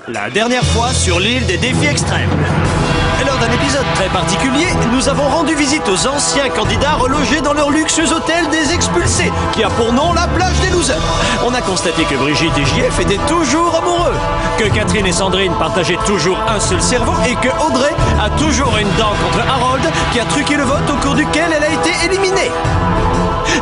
La dernière fois sur l'île des défis extrêmes. Lors d'un épisode très particulier, nous avons rendu visite aux anciens candidats relogés dans leur luxueux hôtel des expulsés, qui a pour nom la plage des losers. On a constaté que Brigitte et JF étaient toujours amoureux, que Catherine et Sandrine partageaient toujours un seul cerveau et que Audrey a toujours une dent contre Harold, qui a truqué le vote au cours duquel elle a été éliminée.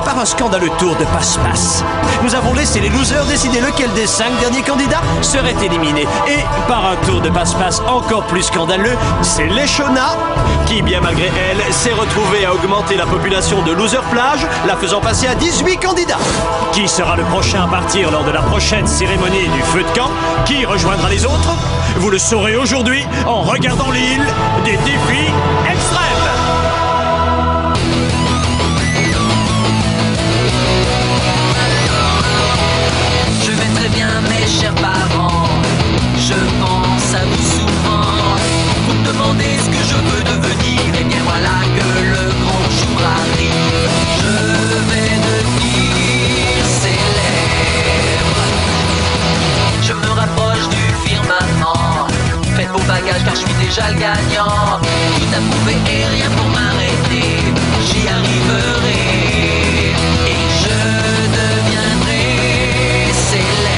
Par un scandaleux tour de passe-passe, nous avons laissé les losers décider lequel des 5 derniers candidats serait éliminé. Et par un tour de passe-passe encore plus scandaleux, c'est Léchona qui, bien malgré elle, s'est retrouvée à augmenter la population de Loser Plage, la faisant passer à 18 candidats. Qui sera le prochain à partir lors de la prochaine cérémonie du feu de camp? Qui rejoindra les autres? Vous le saurez aujourd'hui en regardant l'île des défis extrêmes. Mes chers parents, je pense à vous souvent. Vous me demandez ce que je veux devenir, et bien voilà que le grand jour arrive. Je vais devenir célèbre. Je me rapproche du firmament. Faites vos bagages car je suis déjà le gagnant. Tout à prouver et rien pour m'arrêter. J'y arriverai et je deviendrai célèbre.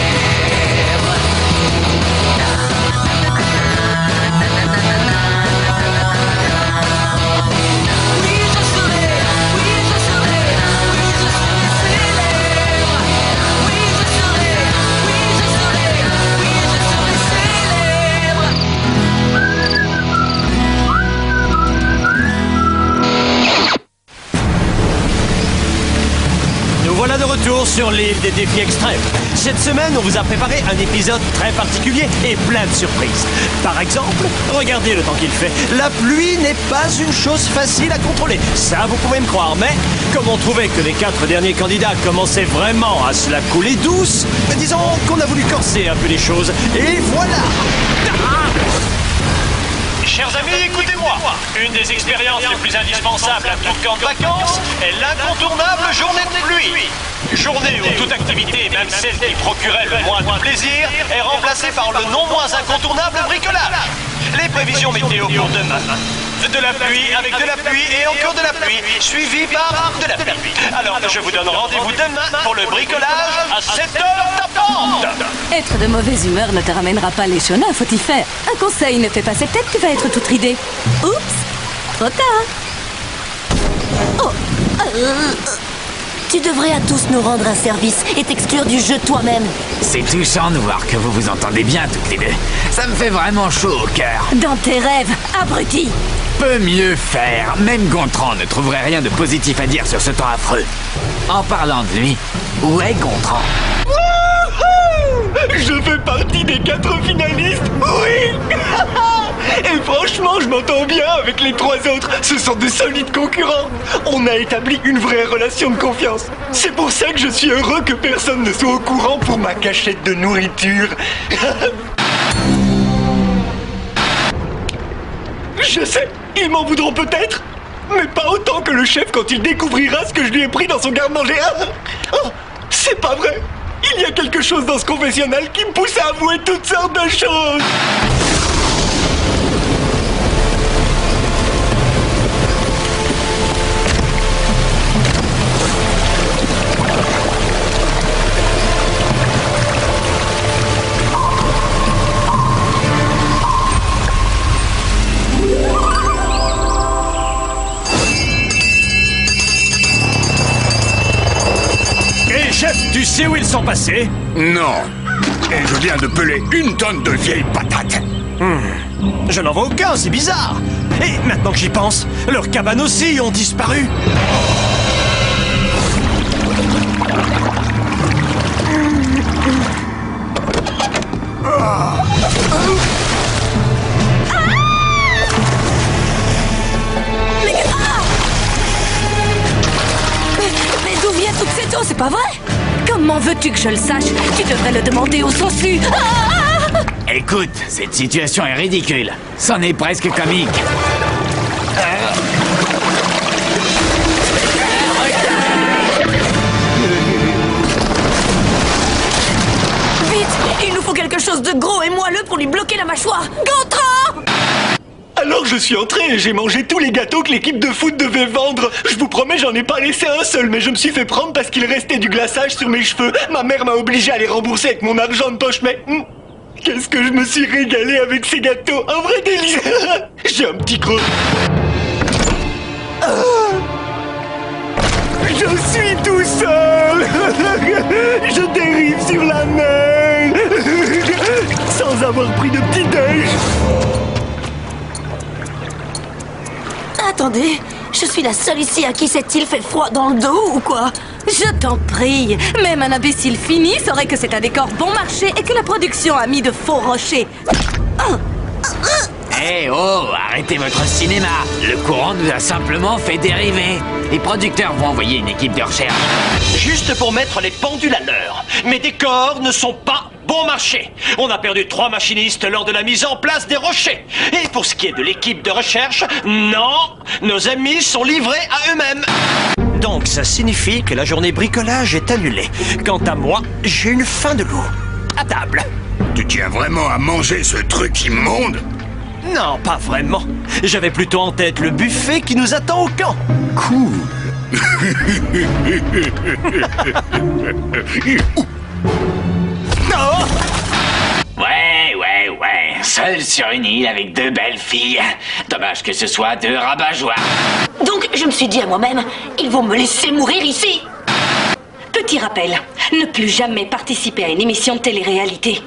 Voilà de retour sur l'île des défis extrêmes. Cette semaine, on vous a préparé un épisode très particulier et plein de surprises. Par exemple, regardez le temps qu'il fait. La pluie n'est pas une chose facile à contrôler. Ça, vous pouvez me croire. Mais comme on trouvait que les 4 derniers candidats commençaient vraiment à se la couler douce, disons qu'on a voulu corser un peu les choses. Et voilà. Chers amis, écoutez-moi. Une des expériences les plus indispensables à tout camp de vacances est l'incontournable journée de pluie. Journée où toute activité, même celle qui procurait le moins de plaisir, est remplacée par le non moins incontournable bricolage. Les prévisions météo pour demain. De la pluie, avec de la pluie et encore de la pluie, suivi par de la pluie. Alors je vous donne rendez-vous demain pour le bricolage à 7h tapante. Être de mauvaise humeur ne te ramènera pas les chonins, faut y faire. Un conseil, ne fais pas cette tête, tu vas être toute ridée. Oups, trop tard. Oh, tu devrais à tous nous rendre un service et t'exclure du jeu toi-même. C'est touchant de voir que vous vous entendez bien toutes les deux. Ça me fait vraiment chaud au cœur. Dans tes rêves, abruti. Peut mieux faire. Même Gontran ne trouverait rien de positif à dire sur ce temps affreux. En parlant de lui, où est Gontran? Je fais partie des 4 finalistes. Oui. Et franchement, je m'entends bien avec les 3 autres. Ce sont de solides concurrents. On a établi une vraie relation de confiance. C'est pour ça que je suis heureux que personne ne soit au courant pour ma cachette de nourriture. Je sais, ils m'en voudront peut-être, mais pas autant que le chef quand il découvrira ce que je lui ai pris dans son garde-manger. Oh, c'est pas vrai. Il y a quelque chose dans ce confessionnal qui me pousse à avouer toutes sortes de choses. Tu sais où ils sont passés? Non. Et je viens de peler 1 tonne de vieilles patates. Je n'en vois aucun, c'est bizarre. Et maintenant que j'y pense, leurs cabanes aussi ont disparu. Mais d'où vient toute cette eau, c'est pas vrai? Comment veux-tu que je le sache? Tu devrais le demander au sangsue. Écoute, cette situation est ridicule. C'en est presque comique. Vite, il nous faut quelque chose chose de gros et moelleux pour lui bloquer la mâchoire. Gontran! Alors je suis entré et j'ai mangé tous les gâteaux que l'équipe de foot devait vendre. Je vous promets, j'en ai pas laissé un seul, mais je me suis fait prendre parce qu'il restait du glaçage sur mes cheveux. Ma mère m'a obligé à les rembourser avec mon argent de poche, mais... qu'est-ce que je me suis régalé avec ces gâteaux. Un vrai délire. J'ai un petit creux. Je suis tout seul. Je dérive sur la mer sans avoir pris de petit-déj. Attendez, je suis la seule ici à qui cette île fait froid dans le dos ou quoi? Je t'en prie, même un imbécile fini saurait que c'est un décor bon marché et que la production a mis de faux rochers. Eh oh, arrêtez votre cinéma. Le courant nous a simplement fait dériver. Les producteurs vont envoyer une équipe de recherche. Juste pour mettre les pendules à l'heure. Mes décors ne sont pas bon marché. On a perdu 3 machinistes lors de la mise en place des rochers. Et pour ce qui est de l'équipe de recherche, non, nos amis sont livrés à eux-mêmes. Donc ça signifie que la journée bricolage est annulée. Quant à moi, j'ai une faim de loup. À table. Tu tiens vraiment à manger ce truc immonde? Non, pas vraiment. J'avais plutôt en tête le buffet qui nous attend au camp. Cool. Oh! Ouais. Seul sur une île avec 2 belles filles. Dommage que ce soit 2 rabat-joie. Donc je me suis dit à moi-même, ils vont me laisser mourir ici. Petit rappel, ne plus jamais participer à une émission de télé-réalité.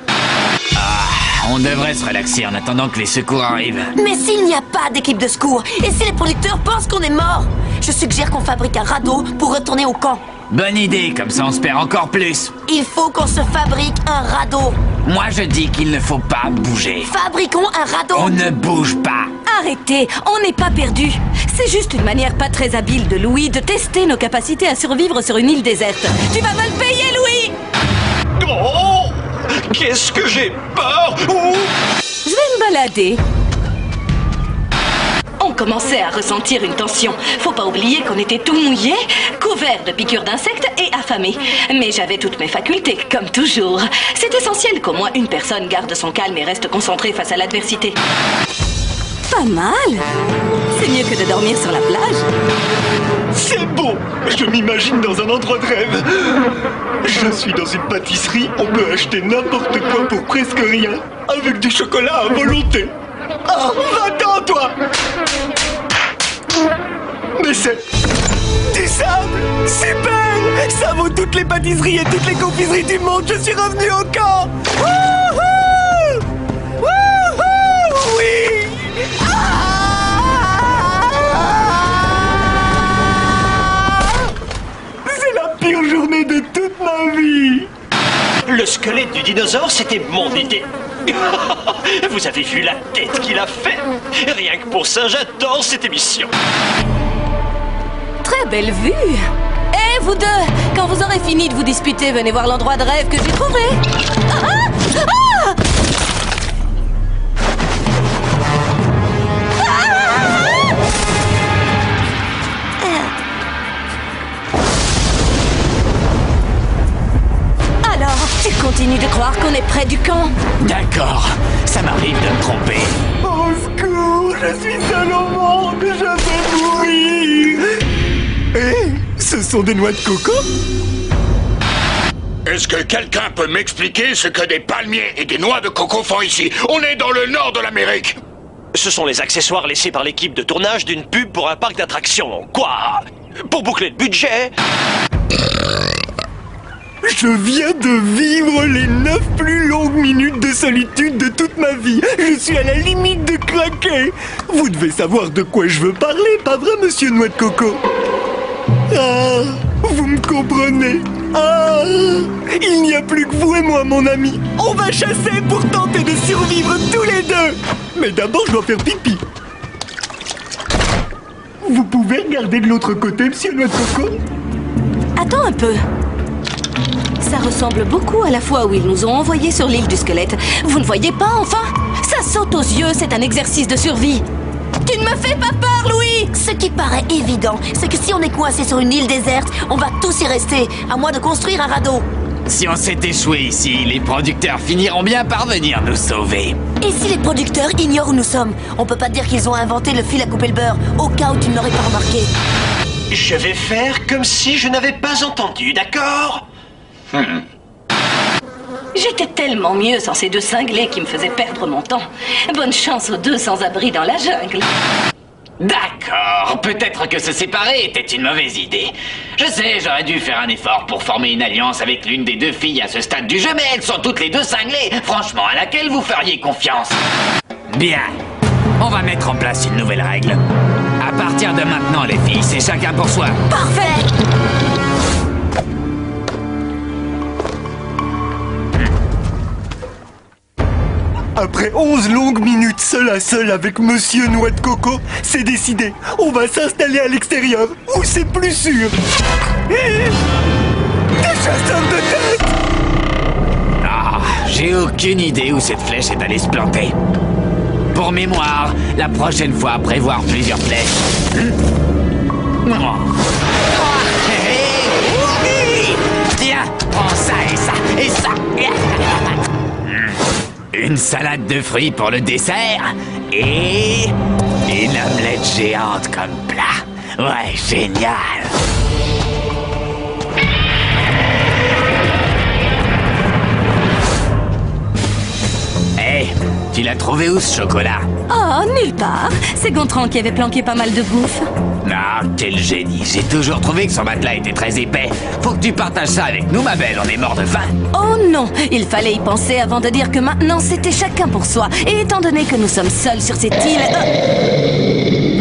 On devrait se relaxer en attendant que les secours arrivent. Mais s'il n'y a pas d'équipe de secours, et si les producteurs pensent qu'on est mort, je suggère qu'on fabrique un radeau pour retourner au camp. Bonne idée, comme ça on se perd encore plus. Il faut qu'on se fabrique un radeau. Moi je dis qu'il ne faut pas bouger. Fabriquons un radeau. On ne bouge pas. Arrêtez, on n'est pas perdu. C'est juste une manière pas très habile de Louis de tester nos capacités à survivre sur une île déserte. Tu vas me le payer, Louis! Oh! Qu'est-ce que j'ai peur! Ouh! Je vais me balader. On commençait à ressentir une tension. Faut pas oublier qu'on était tout mouillés, couverts de piqûres d'insectes et affamés. Mais j'avais toutes mes facultés, comme toujours. C'est essentiel qu'au moins une personne garde son calme et reste concentrée face à l'adversité. Pas mal. C'est mieux que de dormir sur la plage. C'est beau. Je m'imagine dans un endroit de rêve. Je suis dans une pâtisserie. On peut acheter n'importe quoi pour presque rien. Avec du chocolat à volonté. Ah, va-t'en, toi! Mais c'est... du sable! Super! Ça vaut toutes les pâtisseries et toutes les confiseries du monde. Je suis revenu au camp! Wouhou! Wouhou! Oui! C'est la pire journée de toute ma vie! Le squelette du dinosaure, c'était mon idée. Vous avez vu la tête qu'il a fait? Rien que pour ça, j'adore cette émission. Très belle vue. Eh, vous deux, quand vous aurez fini de vous disputer, venez voir l'endroit de rêve que j'ai trouvé. Alors, tu continues de croire qu'on est près du camp? D'accord, ça m'arrive de me tromper. Au secours, je suis seul au monde, je vais mourir. Eh, ce sont des noix de coco? Est-ce que quelqu'un peut m'expliquer ce que des palmiers et des noix de coco font ici? On est dans le nord de l'Amérique. Ce sont les accessoires laissés par l'équipe de tournage d'une pub pour un parc d'attractions. Quoi? Pour boucler le budget? Je viens de vivre les 9 plus longues minutes de solitude de toute ma vie. Je suis à la limite de craquer. Vous devez savoir de quoi je veux parler, pas vrai, monsieur Noix de Coco? Ah, vous me comprenez? Ah, il n'y a plus que vous et moi, mon ami. On va chasser pour tenter de survivre tous les deux. Mais d'abord, je dois faire pipi. Vous pouvez regarder de l'autre côté, monsieur Noix de Coco? Attends un peu. Ça ressemble beaucoup à la fois où ils nous ont envoyés sur l'île du squelette. Vous ne voyez pas, enfin? Ça saute aux yeux, c'est un exercice de survie. Tu ne me fais pas peur, Louis! Ce qui paraît évident, c'est que si on est coincé sur une île déserte, on va tous y rester, à moins de construire un radeau. Si on s'est échoué ici, les producteurs finiront bien par venir nous sauver. Et si les producteurs ignorent où nous sommes? On peut pas dire qu'ils ont inventé le fil à couper le beurre, au cas où tu ne l'aurais pas remarqué. Je vais faire comme si je n'avais pas entendu, d'accord? J'étais tellement mieux sans ces deux cinglés qui me faisaient perdre mon temps. Bonne chance aux deux sans-abri dans la jungle. D'accord, peut-être que se séparer était une mauvaise idée. Je sais, j'aurais dû faire un effort pour former une alliance avec l'une des deux filles à ce stade du jeu, mais elles sont toutes les deux cinglées. Franchement, à laquelle vous feriez confiance? Bien, on va mettre en place une nouvelle règle. À partir de maintenant, les filles, c'est chacun pour soi. Parfait! Après 11 longues minutes seul à seul avec Monsieur Noix de Coco, c'est décidé. On va s'installer à l'extérieur, où c'est plus sûr. Des chasseurs de tête! Ah, j'ai aucune idée où cette flèche est allée se planter. Pour mémoire, la prochaine fois, prévoir plusieurs flèches. Tiens, prends ça et ça et ça. Une salade de fruits pour le dessert et une omelette géante comme plat. Ouais, génial. Hey, tu l'as trouvé où ce chocolat? Oh, nulle part. C'est Gontran qui avait planqué pas mal de bouffe. Ah, quel génie. J'ai toujours trouvé que son matelas était très épais. Faut que tu partages ça avec nous, ma belle. On est mort de faim. Oh non, il fallait y penser avant de dire que maintenant c'était chacun pour soi. Et étant donné que nous sommes seuls sur cette île...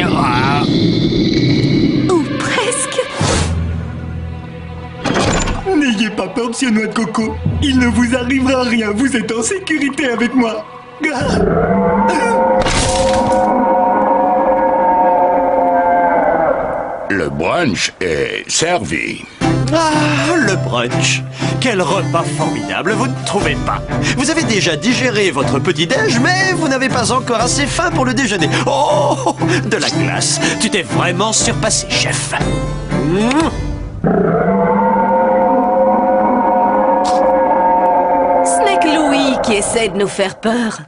Ah. Ou presque. N'ayez pas peur, Monsieur Noix de Coco. Il ne vous arrivera rien. Vous êtes en sécurité avec moi. Le brunch est servi. Ah, le brunch. Quel repas formidable, vous ne trouvez pas? Vous avez déjà digéré votre petit-déj, mais vous n'avez pas encore assez faim pour le déjeuner. Oh, de la glace. Tu t'es vraiment surpassé, chef. Snake Louie qui essaie de nous faire peur.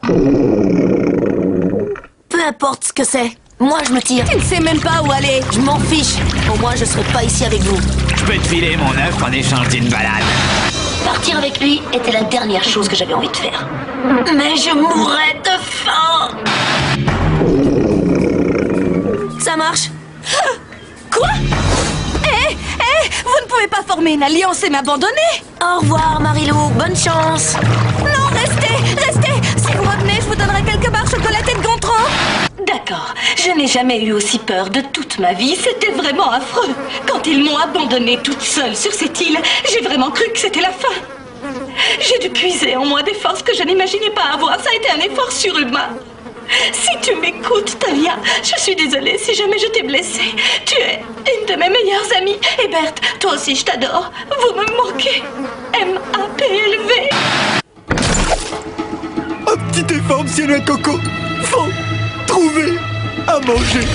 Peu importe ce que c'est. Moi, je me tire. Tu ne sais même pas où aller. Je m'en fiche. Au moins, je serai pas ici avec vous. Je peux te filer mon œuf en échange d'une balade. Partir avec lui était la dernière chose que j'avais envie de faire. Mais je mourrais de faim. Ça marche? Quoi? Vous ne pouvez pas former une alliance et m'abandonner. Au revoir, Marilou. Bonne chance. Non, restez. Si vous revenez, je vous donnerai quelques barres chocolatées de Gontran. D'accord, je n'ai jamais eu aussi peur de toute ma vie. C'était vraiment affreux. Quand ils m'ont abandonnée toute seule sur cette île, j'ai vraiment cru que c'était la fin. J'ai dû puiser en moi des forces que je n'imaginais pas avoir. Ça a été un effort surhumain. Si tu m'écoutes, Talia, je suis désolée si jamais je t'ai blessée. Tu es une de mes meilleures amies. Et Berthe, toi aussi, je t'adore. Vous me manquez. M-A-P-L-V. Un petit effort, Monsieur Noix de Coco. Faut trouver à manger.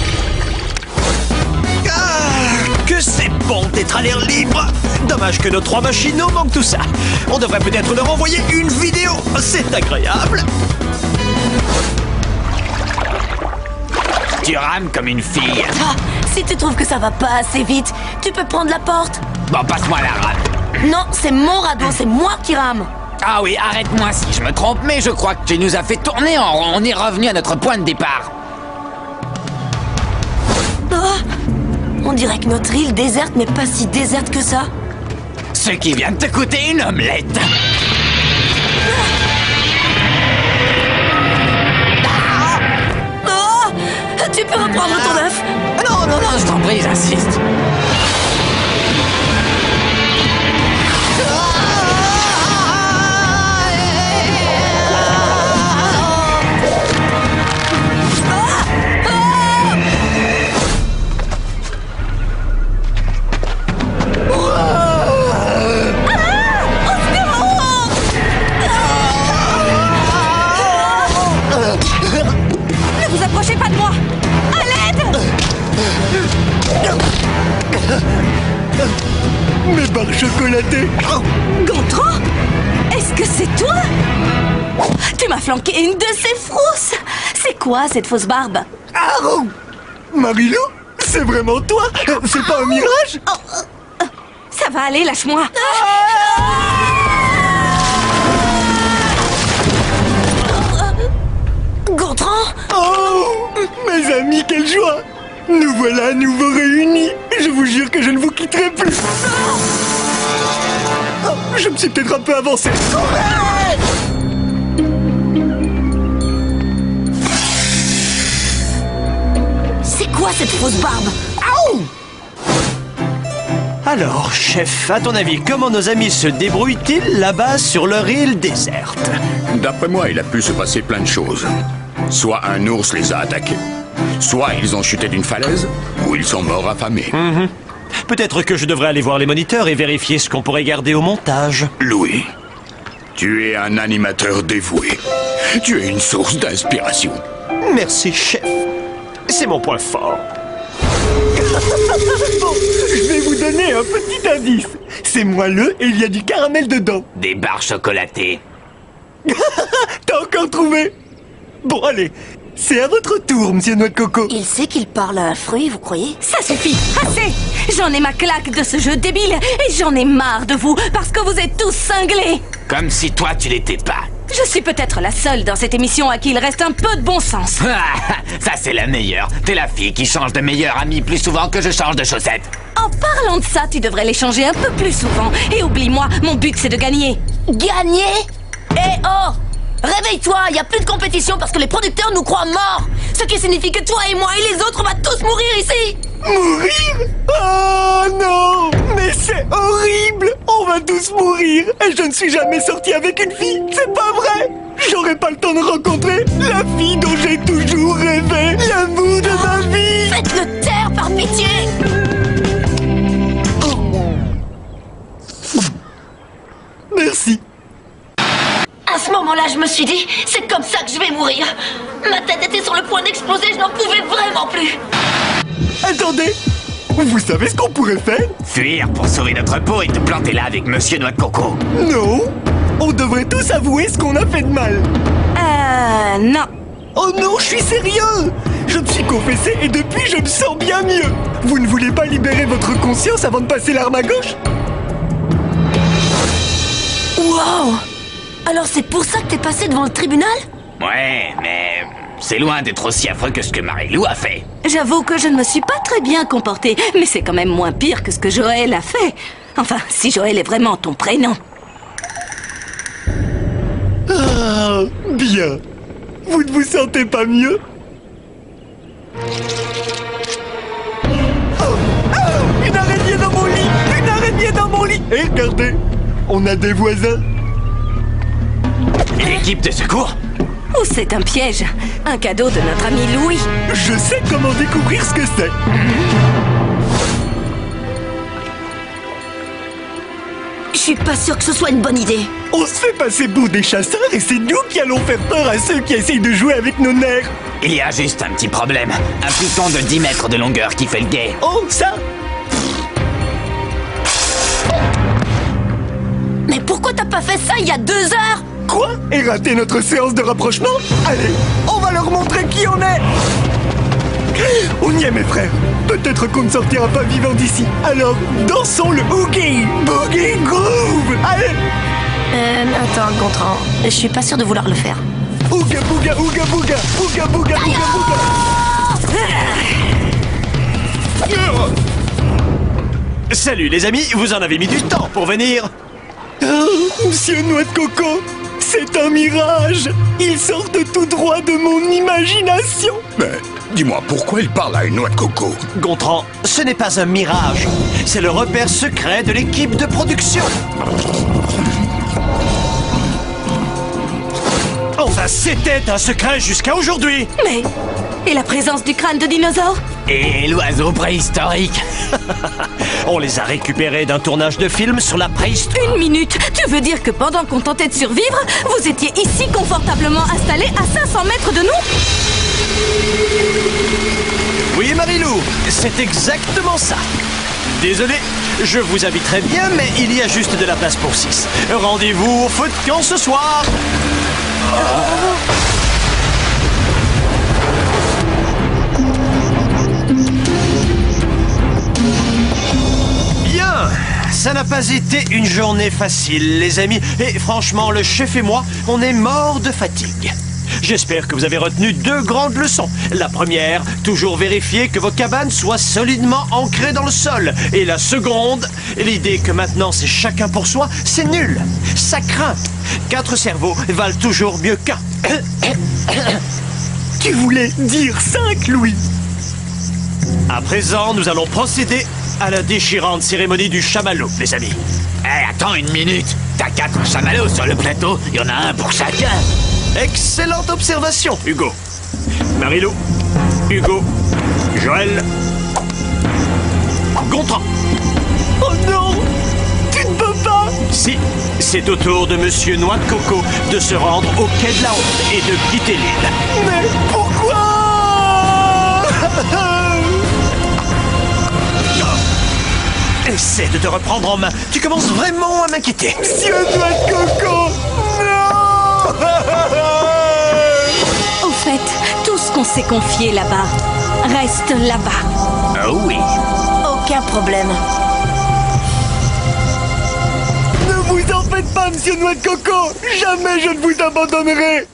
Que c'est bon d'être à l'air libre. Dommage que nos 3 machinaux manquent tout ça. On devrait peut-être leur envoyer une vidéo. C'est agréable. Tu rames comme une fille. Ah, si tu trouves que ça va pas assez vite, tu peux prendre la porte. Bon, passe-moi la rame. Non, c'est mon radeau, c'est moi qui rame. Ah oui, arrête-moi si je me trompe, mais je crois que tu nous as fait tourner en rond. On est revenu à notre point de départ. Oh, on dirait que notre île déserte n'est pas si déserte que ça. Ce qui vient de te coûter une omelette. Oh, tu peux reprendre ton œuf. Non, je t'en prie, j'insiste. Ne vous approchez pas de moi. À l'aide. Mes barres chocolatées. Gontran? que c'est toi? Tu m'as flanqué une de ces frousses. C'est quoi cette fausse barbe? Arrou! Marilou, c'est vraiment toi? C'est pas un mirage? Ça va aller, lâche-moi. Gontran? Oh! Mes amis, quelle joie! Nous voilà à nouveau réunis. Je vous jure que je ne vous quitterai plus. Oh, je me suis peut-être un peu avancé. C'est quoi cette fausse barbe? Alors, chef, à ton avis, comment nos amis se débrouillent-ils là-bas sur leur île déserte? D'après moi, il a pu se passer plein de choses. Soit un ours les a attaqués, soit ils ont chuté d'une falaise, ou ils sont morts affamés. Peut-être que je devrais aller voir les moniteurs et vérifier ce qu'on pourrait garder au montage. Louis, tu es un animateur dévoué. Tu es une source d'inspiration. Merci, chef. C'est mon point fort. Bon, je vais vous donner un petit indice. C'est moelleux et il y a du caramel dedans. Des barres chocolatées. T'as encore trouvé? Bon, allez, c'est à votre tour, monsieur Noix de Coco. Il sait qu'il parle à un fruit, vous croyez? Ça suffit, assez. J'en ai ma claque de ce jeu débile et j'en ai marre de vous parce que vous êtes tous cinglés. Comme si toi, tu l'étais pas. Je suis peut-être la seule dans cette émission à qui il reste un peu de bon sens. Ça, c'est la meilleure. T'es la fille qui change de meilleur ami plus souvent que je change de chaussettes. En parlant de ça, tu devrais les changer un peu plus souvent. Et oublie-moi, mon but c'est de gagner. Gagner? Eh oh! Réveille-toi, il n'y a plus de compétition parce que les producteurs nous croient morts. Ce qui signifie que toi et moi et les autres, on va tous mourir ici. Mourir? Oh non! Mais c'est horrible! On va tous mourir! Et je ne suis jamais sorti avec une fille! C'est pas vrai! J'aurai pas le temps de rencontrer la fille dont j'ai toujours rêvé! L'amour de ma vie! Faites-le taire par pitié. Merci! À ce moment-là, je me suis dit, c'est comme ça que je vais mourir. Ma tête était sur le point d'exploser, je n'en pouvais vraiment plus. Attendez! Vous savez ce qu'on pourrait faire? Fuir pour sauver notre peau et te planter là avec Monsieur Noix de Coco. Non! On devrait tous avouer ce qu'on a fait de mal! Non. Oh non, je suis sérieux! Je me suis confessé et depuis, je me sens bien mieux! Vous ne voulez pas libérer votre conscience avant de passer l'arme à gauche? Wow! Alors c'est pour ça que t'es passé devant le tribunal? Ouais, mais c'est loin d'être aussi affreux que ce que Marilou a fait. J'avoue que je ne me suis pas très bien comportée, mais c'est quand même moins pire que ce que Joël a fait. Enfin, si Joël est vraiment ton prénom. Ah, bien. Vous ne vous sentez pas mieux? Oh, oh, une araignée dans mon lit! Une araignée dans mon lit! Et regardez, on a des voisins. L'équipe de secours? Ou c'est un piège? Un cadeau de notre ami Louis? Je sais comment découvrir ce que c'est. Je suis pas sûre que ce soit une bonne idée. On se fait passer pour des chasseurs et c'est nous qui allons faire peur à ceux qui essayent de jouer avec nos nerfs. Il y a juste un petit problème. Un piton de 10 mètres de longueur qui fait le guet. Oh, ça? Mais pourquoi t'as pas fait ça il y a 2 heures? Quoi? Et rater notre séance de rapprochement? Allez, on va leur montrer qui on est. On y est, mes frères. Peut-être qu'on ne sortira pas vivant d'ici. Alors, dansons le Oogie Boogie Groove. Allez. Attends, Gontran, je suis pas sûre de vouloir le faire. Ooga booga, ooga booga, ooga booga, ooga booga. Salut les amis, vous en avez mis du temps pour venir. Oh, Monsieur Noix de Coco, c'est un mirage. Il sort de tout droit de mon imagination. Mais dis-moi, pourquoi il parle à une noix de coco? Gontran, ce n'est pas un mirage. C'est le repère secret de l'équipe de production. Enfin, c'était un secret jusqu'à aujourd'hui. Mais... Et la présence du crâne de dinosaure? Et l'oiseau préhistorique? On les a récupérés d'un tournage de film sur la préhistoire. Une minute. Tu veux dire que pendant qu'on tentait de survivre, vous étiez ici confortablement installés à 500 mètres de nous? Oui, Marilou, c'est exactement ça. Désolé, je vous inviterai bien, mais il y a juste de la place pour 6. Rendez-vous au feu de camp ce soir. Bien, ça n'a pas été une journée facile, les amis. Et franchement, le chef et moi, on est morts de fatigue. J'espère que vous avez retenu 2 grandes leçons. La première, toujours vérifier que vos cabanes soient solidement ancrées dans le sol. Et la seconde, l'idée que maintenant c'est chacun pour soi, c'est nul. Ça craint. 4 cerveaux valent toujours mieux qu'un. Tu voulais dire 5, Louis? À présent, nous allons procéder à la déchirante cérémonie du chamallow, les amis. Attends une minute. T'as 4 chamallows sur le plateau, il y en a un pour chacun. Excellente observation, Hugo. Marilou, Hugo, Joël, Gontran. Oh non! Tu ne peux pas! Si, c'est au tour de Monsieur Noix de Coco de se rendre au quai de la honte et de quitter l'île. Mais pourquoi? Essaie de te reprendre en main. Tu commences vraiment à m'inquiéter. Monsieur Noix de Coco! Non! Au fait, tout ce qu'on s'est confié là-bas reste là-bas. Oh oui. Aucun problème. Ne vous en faites pas, Monsieur Noix de Coco! Jamais je ne vous abandonnerai!